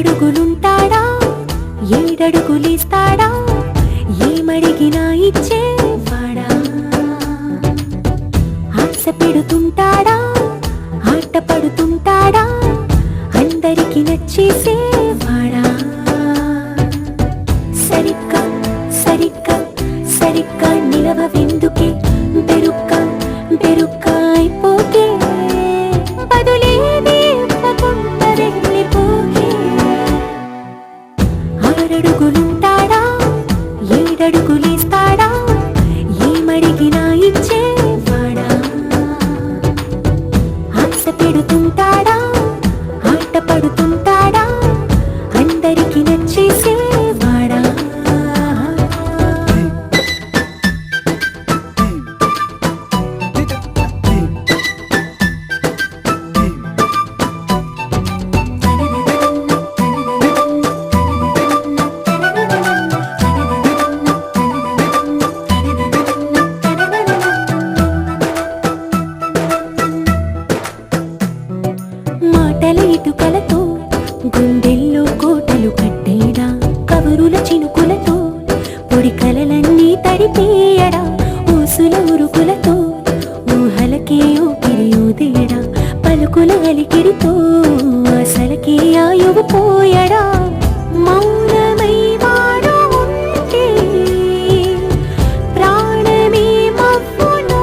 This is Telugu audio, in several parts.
ఆరడుగులుంటాడా ఏడడుగులేస్తాడా ఏమడిగినా ఇచ్చేవాడా ఆశ పెడుతుంటాడా ఆట పడుతుంటాడా అందరికి నచ్చేసేవాడా సరిగ్గా సరిగ్గా సరిగ్గా నిలవెందుకే బెరుక్క బెరుక్క అయిపోకే బదులేది ఇవ్వకుండా వెళ్ళిపోకే ఆరడుగులుంటాడా ఏడడుగులేస్తాడా ఏమడిగినా ఇచ్చేవాడా ఆశ పెడుతుంటాడా ఆట పడుతుంటాడా అందరికి నచ్చేసేవాడా మాటల ఇటుకలతో గుండెల్లో కోటలు కట్టేడా కవరుల చినుకులతో పొడి కలలన్నీ తడిపేయడా ఊసుల ఉరుకులతో ఊహలకే ఊపిరి ఊదేయడా పలుకుల అలికిడితో అసలకే ఆయువు పోయడా మౌనమై వాడు ఉంటే ప్రాణమే మవ్వును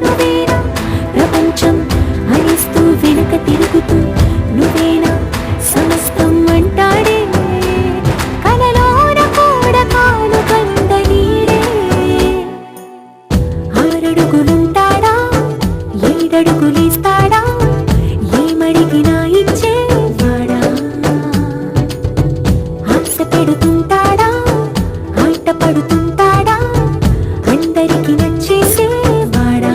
నువ్వేనా ప్రపంచం అనిస్తూ వెనక తిరుగుతూ నువ్వేనా సమస్తం అంటాడే కలలోన కూడా కాను కంద నీడే ఆరడుగులుంటాడా ఏడడుగులేస్తాడా ఏమడిగినా ఇచ్చేవాడా ఆశ పెడుతుంటాడా ఆట పడుతుంటాడా అందరికి నచ్చేసేవాడా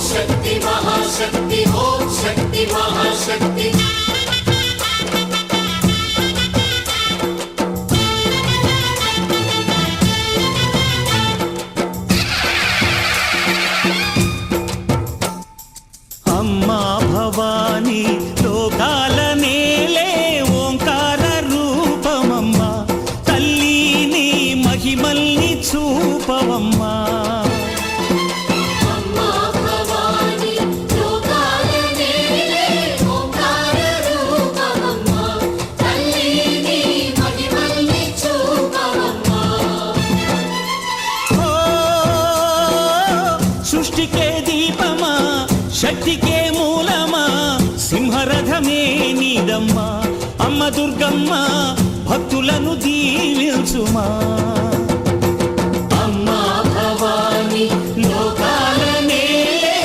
शक्ति महाशक्ति ओम शक्ति महाशक्ति अम्मा भवानी लोकाल नेले ओंकार रूपमम्मा तल्ली महिमल्नि चूपवम्मा अम्मा भवानी लोकाल नेले ओंकार रूपमम्मा तल्ली महिमल्नि चूपवम्मा ओ सृष्टि के दीपमा शक्ति के मूलमा సింహరథమే నీదమ్మా అమ్మ దుర్గమ్మ భక్తులను దీవించుమా అమ్మా భవాని లోకాల నేలే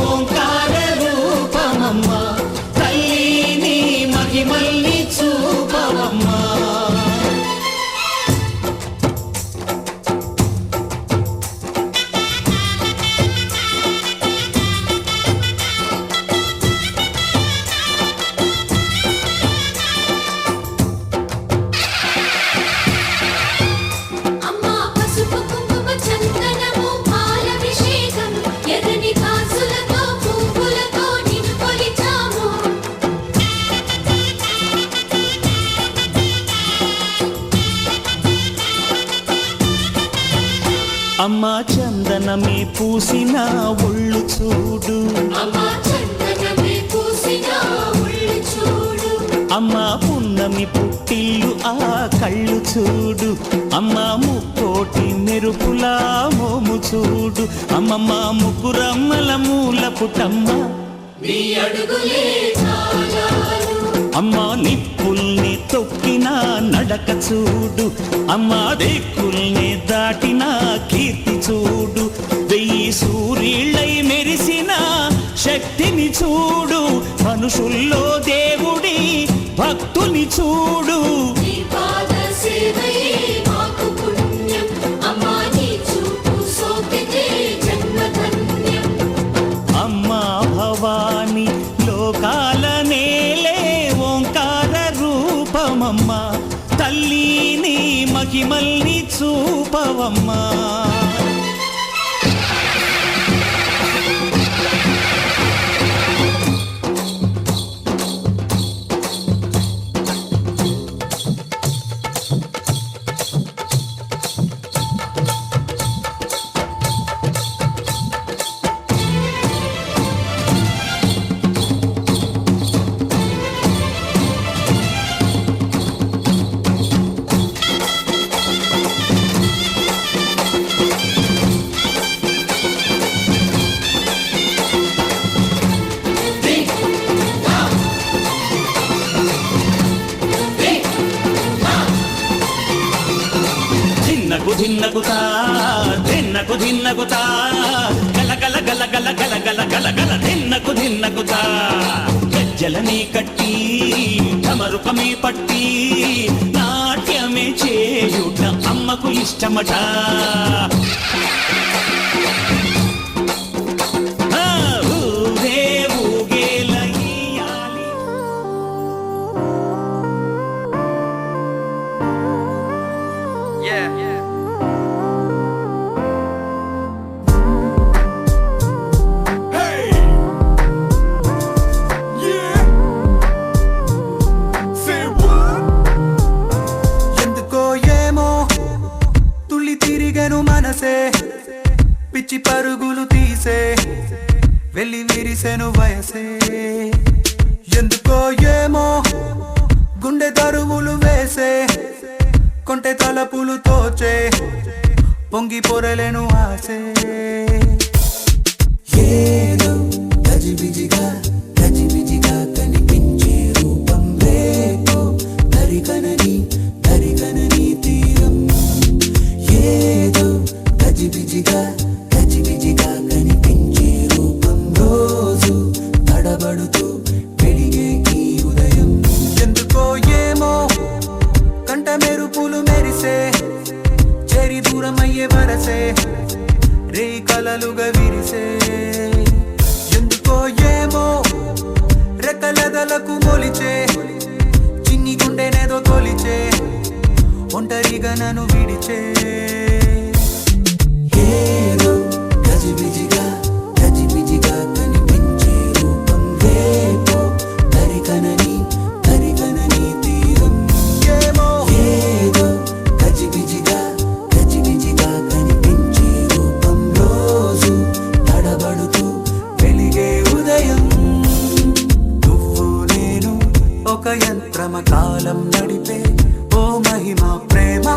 ఓంకార రూపమమ్మ తల్లిని మహిమల్ని చూపవమ్మా अम्मा पसुपु कुंकुम चंदनमु पालाभिषेकं ఎర్రని కాసులతో పువ్వులతో నిన్ను కొలిచాము అమ్మా చందనమే పూసిన ఒళ్ళు చూడు అమ్మా చందనమే పూసిన ఒళ్ళు చూడు అమ్మా పున్నమి పుట్టిల్లు ఆ కళ్ళు చూడు అమ్మా ముక్కోటి మెరుపులా మోము చూడు అమ్మమ్మ ముగ్గురమ్మల మూల పుట్టమ్మ నీ అడుగులే చాలాలు అమ్మా నిప్పుల్ని తొక్కిన నడక చూడు అమ్మా దిక్కుల్ని దాటిన కీర్తి చూడు వెయ్యి సూర్యుళ్ళై మెరిసిన శక్తిని చూడు, మనుషుల్లో దేవుడి భక్తుని చూడు. నీ పాద సేవయే మాకు పుణ్యం, అమ్మా నీ చూపు సోకితే జన్మధన్యం. అమ్మా భవాని లోకాల నేలే ఓంకార రూపమమ్మా, తల్లి నీ మహిమల్ని చూపవమ్మా. ధిన్నగుతా ధిన్నగుతా గల గల గల గల గల గల గల గల ధిన్నగుతా. గజ్జలనే కట్టి ఢమరుకమే పట్టి నాట్యమే చేయుట అమ్మకు ఇష్టమట. ఊరే ఊగేల ఇయ్యాలి. పిచ్చి పరుగులు తీసే వెళ్ళి విరిసెను వయసే. ఎందుకో ఏమో గుండె దరువులు వేసే, కొంటె తలపులు తోచే పొంగి పొరలేను ఆసే. ఏదో గజిబిజిగా గజిబిజిగా కనిపించే రూపం రేపో దరికనని దరికనని తీరం. ఏదో గజిబిజిగా గజిబిజిగా కనిపించే రూపం రోజు తడబడుతూ పెరిగే ఈ ఉదయం. ఎందుకో ఏమో కంట మెరుపులు మెరిసే, చేరి దూరమయ్యే వరసే రే కలలుగా విరిసే. ఎందుకో ఏమో రెక్కలదలకు మొలిచే, చిన్ని గుండెనేదో తొలిచే ఒంటరిగా నన్ను విడిచే. ఏదో గజిబిజిగా గజిబిజిగా కనిపించే రూపం రేపో దరికనని దరికనని తీరం. ఏమో ఏదో గజిబిజిగా గజిబిజిగా కనిపించే రూపం రోజు తడబడుతూ వెలిగే ఉదయం. నువ్వు నేను ఒక యంత్రమ కాలం నడిపే ఓ మహిమ ప్రేమ.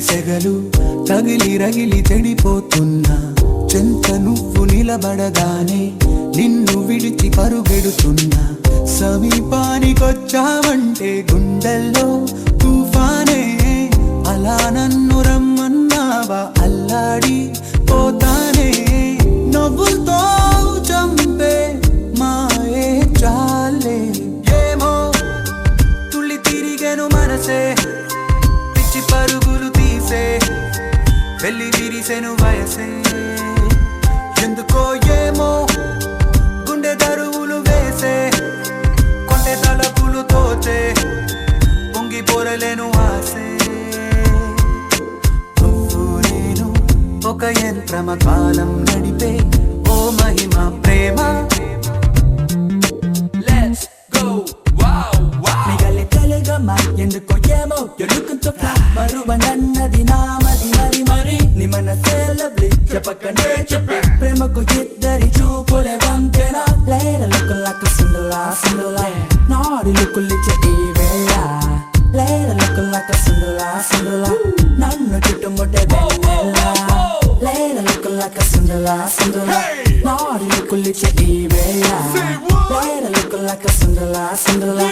సెగలు తగిలి రగిలి చెడిపోతున్నా, చెంత నువ్వు నిలబడగానే నిన్ను విడిచి పరుగెడుతున్నా. సమీపానికొచ్చావంటే గుండెల్లో తుఫానే, అలా నన్ను రమ్మన్నావా అల్లాడి పోతానే. నవ్వులతో చంపే మాయే చాలే. ఏమో తుళ్ళి తిరిగెను మనసే, పిచ్చి పరుగులు తీసే వెళ్ళి విరిసెను వయసే. ఎందుకో ఏమో గుండె దరువులు వేసే, కొంటె తలపులు తోచే పొంగి పొరలేను ఆసే. నువ్వు నేను ఒక యంత్రమ కాలం నడిపే ఓ మహిమ ఈ వేళ Let her look like a Cinderella, Cinderella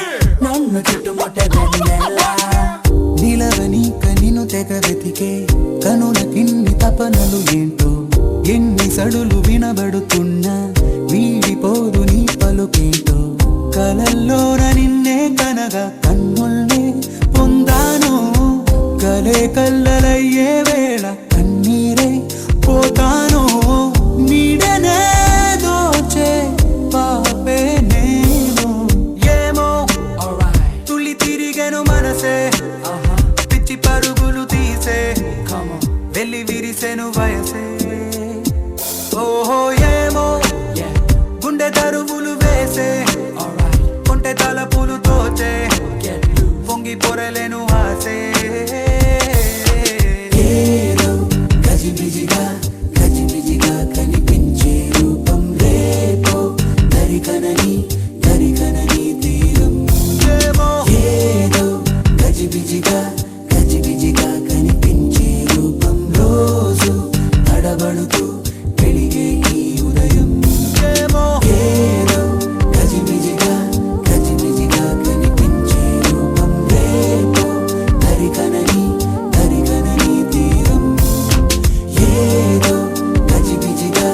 నన్ను చుట్టుముట్టే వెన్నెల నిలవని కనిను తెగ వెతికే కనుల కిన్ని తపనలు ఏంటో ఎన్ని సడులు వినబడుతున్నా వీడిపోదు నీ పలుకేంటో కలల్లోన నిన్నే కనగా కన్నుల్నే పొందాను కలే కల్లలయ్యే వేళ కన్నీరే పోతాను నీడనే దోచే పాపే నేను ఏమో తుల్లి తిరిగెను మనసే పిచ్చి పరుగులు తీసే వెళ్ళి విరిసెను వయసే ఓహో ఏమో గుండె దరువులు వేసే కొంటె తలపులు తోచే పొంగి పొరలేను ఆసే ఏదో గజిబిజిగా గజిబిజిగా కనిపించే రూపం రేపో దరికనని తీరం ఏదో గజిబిజిగా గజిబిజిగా కనిపించే రూపం రోజు తడబడుతూ వెలిగే ఈ ఉదయం ఏదో గజిబిజిగా గజిబిజిగా కనిపించే రూపం రేపో దరికనని తీరం ఏదో గజిబిజిగా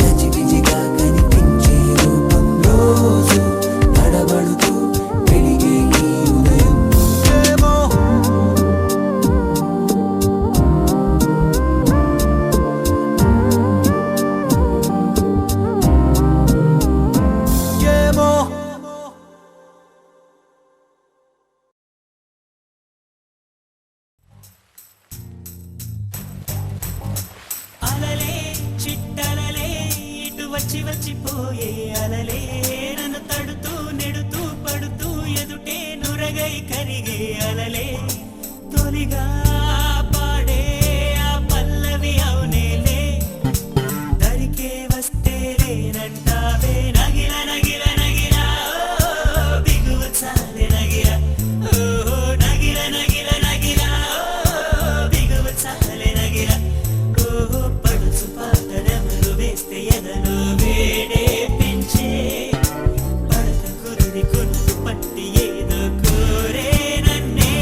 గజిబిజిగా కనిపించే రూపం రోజు తడబడుతూ వెలిగే ఈ ఉదయం అలలే చిట్టలలే ఇటు వచ్చి వచ్చిపోయే అలలే నన్ను తడుతూ నెడుతూ పడుతూ ఎదుటే నురగై కరిగే అలలే తొలిగా పాడే ఆ పల్లవి అవునేలే దరికే వస్తే లేనంటావే నగిల నగిల నగిల ఓ బిగువ చాలే నగిల ఓ నగిల నగిల నగిల ఓ బిగువ చాలే నగిల ఓ పడుచు పాటలెవరు వేస్తే ఎదలో వేడే పెంచే పడత కుదిరి కొనుకు పట్టి ఏదో కోరే నన్నే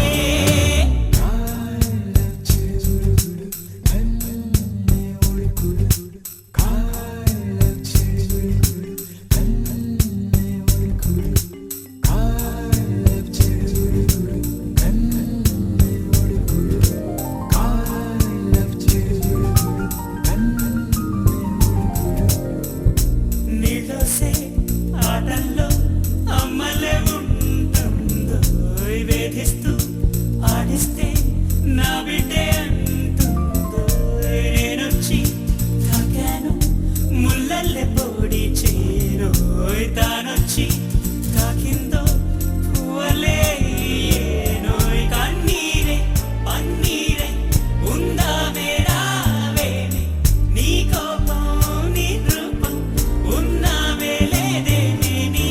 నీలోసే ఆటల్లో అమ్మలే ఉంటుందో వేధిస్తూ ఆడిస్తే నా బిడ్డే అంటుందో నేనొచ్చి తాకాను ముల్లల్లే పొడి చేరోయ్ తానొచ్చి తాకిందో పువ్వలే ఏనోయ్ కన్నీరే పన్నీరే ఉందా వేరావేమి నీ కోపం నీ రూపం ఉన్నావే లేదేమి నీ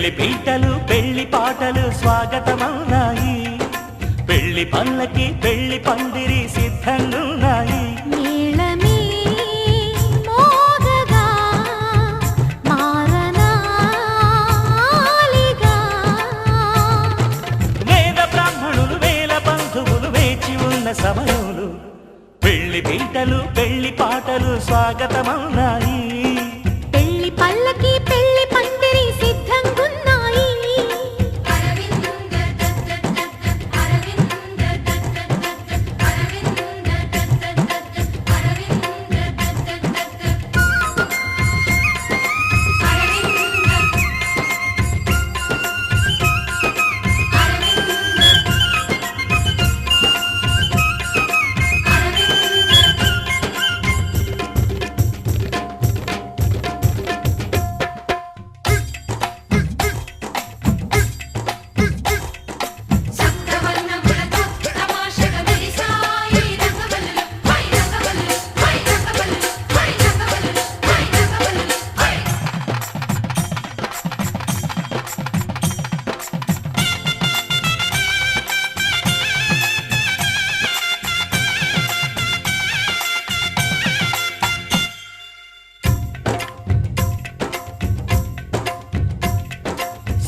పెళ్లి పీటలు పెళ్లి పాటలు స్వాగతమవునాయి, పెళ్లి పల్లకి పెళ్లి పందిరి సిద్ధంగున్నాయి. మేళమే మోగగా మారనాలిగా, వేద బ్రాహ్మణులు వేల బంధువులు వేచి ఉన్న సమయంలో పెళ్లి పీటలు పెళ్లి పాటలు స్వాగతమవునాయి. పెళ్లి పల్లకి పెళ్లి పందిరి సిద్ధంగున్నాయి. సప్తవర్ణములతో తమాషగా మెరిసాయి రంగవల్లులు, హై రంగవల్లులు, హై రంగవల్లులు, హై రంగవల్లులు, హై రంగవల్లులు, హై.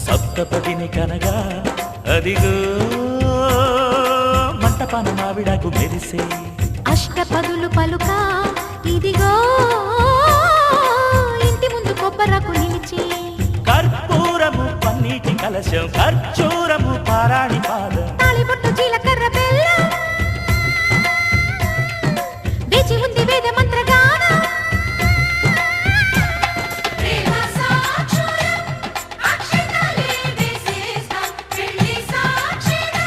సప్తపదిని కనగా అదిగో మంటపాన మావిడాకు మెరిసే, అష్టపదులు పలుక ఇదిగో ఇంటి ముందు కొబ్బరకు నిలిచి, కర్పూరము పన్నీటి కలశం ఖర్జూరము పారాణి పాదం, తాళిబొట్టు జీలకర్ర బెల్లం, వేచి ఉంది వేద మంత్రగానం. ప్రేమ సాక్షులం అక్షతలే వేసేస్తాం, పెళ్లి సాక్షిగా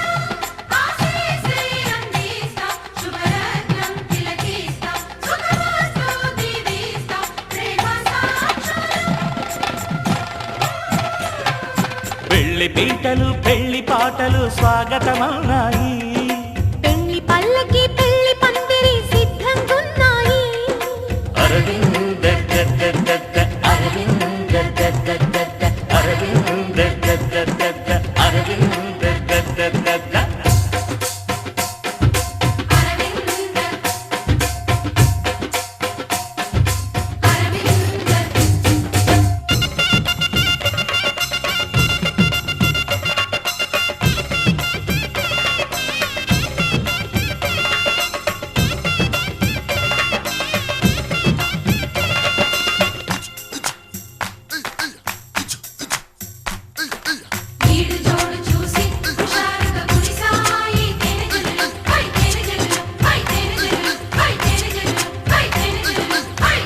ఆశీస్సులే అందిస్తాం, శుభరత్నం తిలకిస్తాం, శుభవాస్తు దీవిస్తాం. ప్రేమ సాక్షులం పెళ్లి పీటలు పెళ్లి పాటలు స్వాగతమవునాయి. పెళ్లి పల్లకి పెళ్లి పందిరి సిద్ధంగున్నాయి. అరవింద దద్దద్దద్ద, అరవింద దద్దద్దద్ద, అరవింద దద్దద్దద్ద, అరవింద దద్దద్దద్ద. అరవింద అరవింద ఈడు జోడు చూసి హుషారుగా కురిసాయి తేనెజల్లులు, హై తేనెజల్లులు, హై తేనెజల్లులు, హై తేనెజల్లులు, హై తేనెజల్లులు, హై.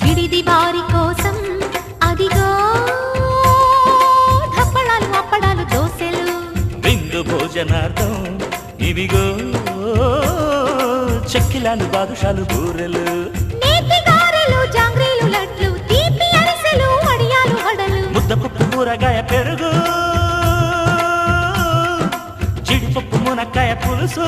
విడిది వారి కోసం అదిగో ధప్పడాలు అప్పడాలు దోసెలు, విందు భోజనార్థం ఇవిగో చెక్కిలాలు బాదుషాలు బూరెలు, నేతి గారెలు జాంగ్రీలు లడ్లు తీపి అరిసెలు వడియాలు వడలు, ముద్దపప్పు కూరగాయ పెరుగు, జీడిపప్పు మునక్కాయ పులుసు,